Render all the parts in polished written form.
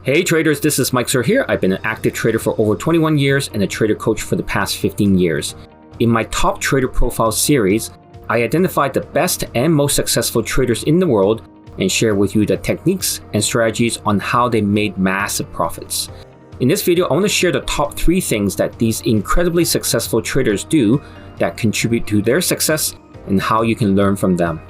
Hey traders, this is Mike Sir here. I've been an active trader for over 21 years and a trader coach for the past 15 years. In my Top Trader Profile series, I identified the best and most successful traders in the world and share with you the techniques and strategies on how they made massive profits. In this video, I want to share the top 3 things that these incredibly successful traders do that contribute to their success and how you can learn from them.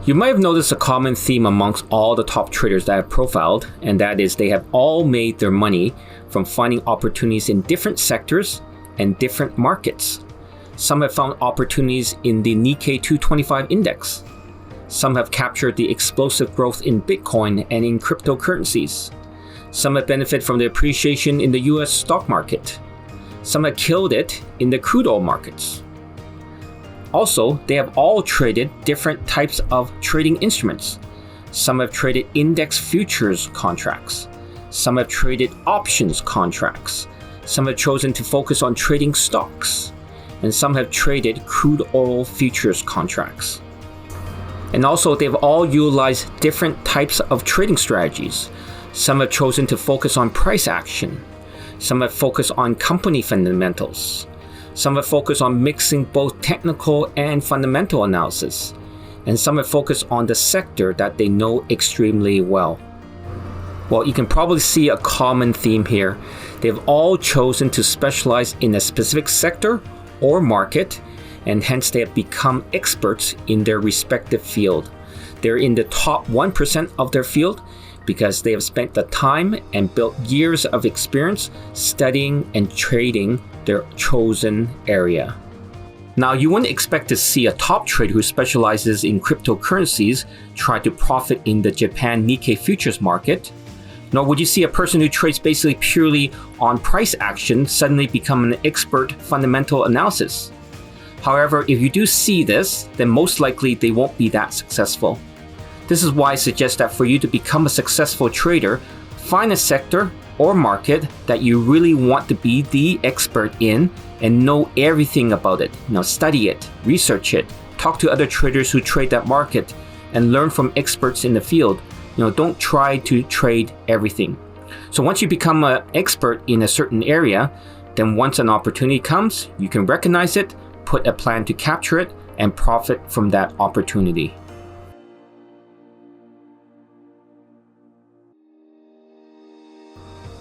You might have noticed a common theme amongst all the top traders that I've profiled, and that is they have all made their money from finding opportunities in different sectors and different markets. Some have found opportunities in the Nikkei 225 index. Some have captured the explosive growth in Bitcoin and in cryptocurrencies. Some have benefited from the appreciation in the US stock market. Some have killed it in the crude oil markets. Also, they have all traded different types of trading instruments. Some have traded index futures contracts. Some have traded options contracts. Some have chosen to focus on trading stocks. And some have traded crude oil futures contracts. And also, they've all utilized different types of trading strategies. Some have chosen to focus on price action. Some have focused on company fundamentals. Some have focused on mixing both technical and fundamental analysis, and some have focused on the sector that they know extremely well. Well, you can probably see a common theme here. They've all chosen to specialize in a specific sector or market, and hence they have become experts in their respective field. They're in the top 1% of their field because they have spent the time and built years of experience studying and trading their chosen area. Now, you wouldn't expect to see a top trader who specializes in cryptocurrencies try to profit in the Japan Nikkei futures market, nor would you see a person who trades basically purely on price action suddenly become an expert fundamental analysis. However, if you do see this, then most likely they won't be that successful. This is why I suggest that for you to become a successful trader, find a sector or market that you really want to be the expert in and know everything about it. Study it, research it, talk to other traders who trade that market, and learn from experts in the field. Don't try to trade everything. So once you become an expert in a certain area, then once an opportunity comes, you can recognize it, put a plan to capture it, and profit from that opportunity.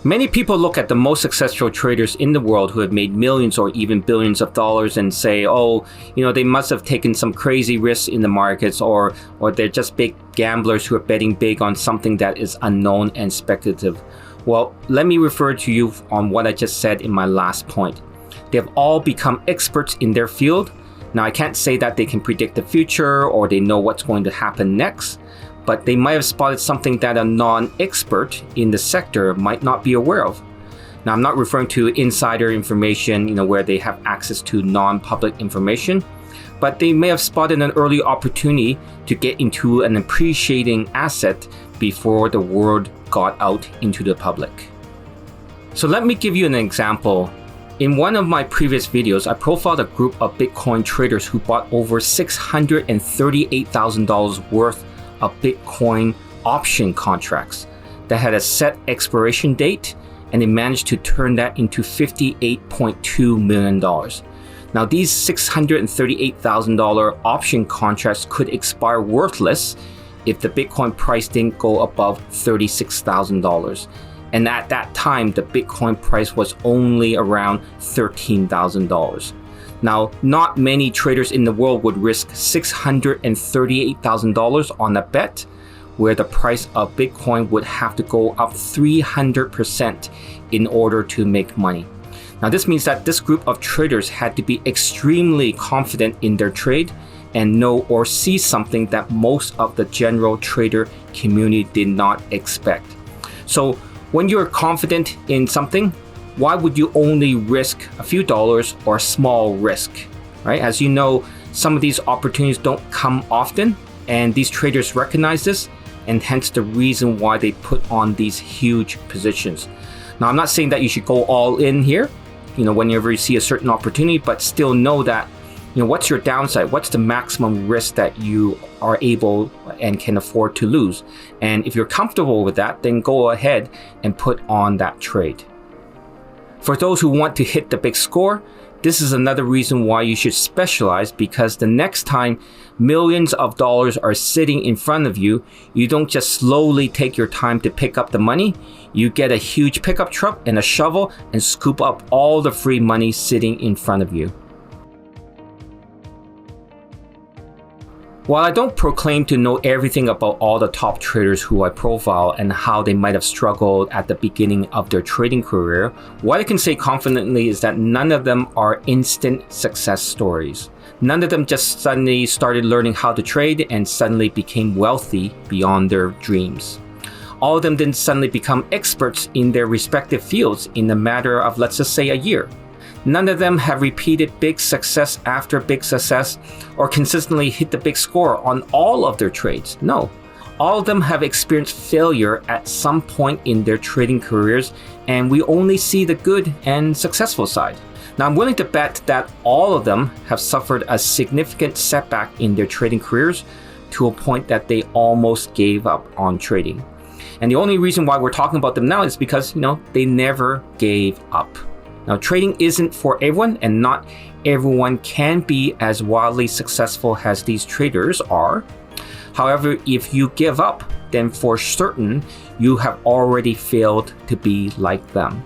Many people look at the most successful traders in the world who have made millions or even billions of dollars and say, they must have taken some crazy risks in the markets, or they're just big gamblers who are betting big on something that is unknown and speculative. Well, let me refer to you on what I just said in my last point. They have all become experts in their field. Now, I can't say that they can predict the future or they know what's going to happen next, but they might have spotted something that a non-expert in the sector might not be aware of. Now, I'm not referring to insider information, where they have access to non-public information, but they may have spotted an early opportunity to get into an appreciating asset before the word got out into the public. So let me give you an example. In one of my previous videos, I profiled a group of Bitcoin traders who bought over $638,000 worth of Bitcoin option contracts that had a set expiration date, and they managed to turn that into $58.2 million. Now, these $638,000 option contracts could expire worthless if the Bitcoin price didn't go above $36,000. And at that time, the Bitcoin price was only around $13,000. Now, not many traders in the world would risk $638,000 on a bet where the price of Bitcoin would have to go up 300% in order to make money. Now, this means that this group of traders had to be extremely confident in their trade and know or see something that most of the general trader community did not expect. So when you're confident in something, why would you only risk a few dollars or a small risk, right? As you know, Some of these opportunities don't come often, and these traders recognize this, and hence the reason why they put on these huge positions. Now, I'm not saying that you should go all in here, whenever you see a certain opportunity, but still know that, what's your downside? What's the maximum risk that you are able and can afford to lose? And if you're comfortable with that, then go ahead and put on that trade. For those who want to hit the big score, this is another reason why you should specialize, because the next time millions of dollars are sitting in front of you, you don't just slowly take your time to pick up the money. You get a huge pickup truck and a shovel and scoop up all the free money sitting in front of you. While I don't proclaim to know everything about all the top traders who I profile and how they might have struggled at the beginning of their trading career, what I can say confidently is that none of them are instant success stories. None of them just suddenly started learning how to trade and suddenly became wealthy beyond their dreams. All of them didn't suddenly become experts in their respective fields in a matter of, let's just say, a year. None of them have repeated big success after big success or consistently hit the big score on all of their trades. No, all of them have experienced failure at some point in their trading careers, and we only see the good and successful side. Now, I'm willing to bet that all of them have suffered a significant setback in their trading careers to a point that they almost gave up on trading. And the only reason why we're talking about them now is because, they never gave up. Now, trading isn't for everyone, and not everyone can be as wildly successful as these traders are. However, if you give up, then for certain, you have already failed to be like them.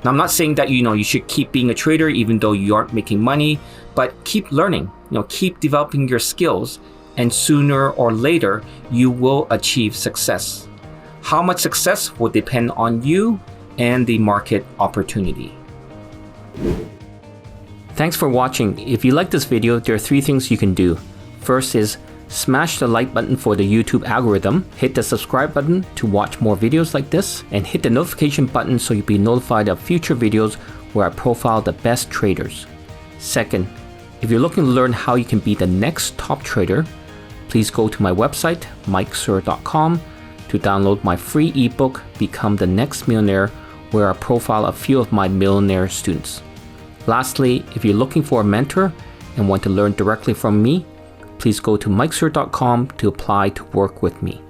Now, I'm not saying that, you should keep being a trader even though you aren't making money, but keep learning, keep developing your skills, and sooner or later, you will achieve success. How much success will depend on you and the market opportunity. Thanks for watching. If you like this video, there are 3 things you can do. First is smash the like button for the YouTube algorithm, hit the subscribe button to watch more videos like this, and hit the notification button so you'll be notified of future videos where I profile the best traders. Second, if you're looking to learn how you can be the next top trader, please go to my website, mikesir.com, to download my free ebook, Become the Next Millionaire, where I profile a few of my millionaire students. Lastly, if you're looking for a mentor and want to learn directly from me, please go to mikesir.com to apply to work with me.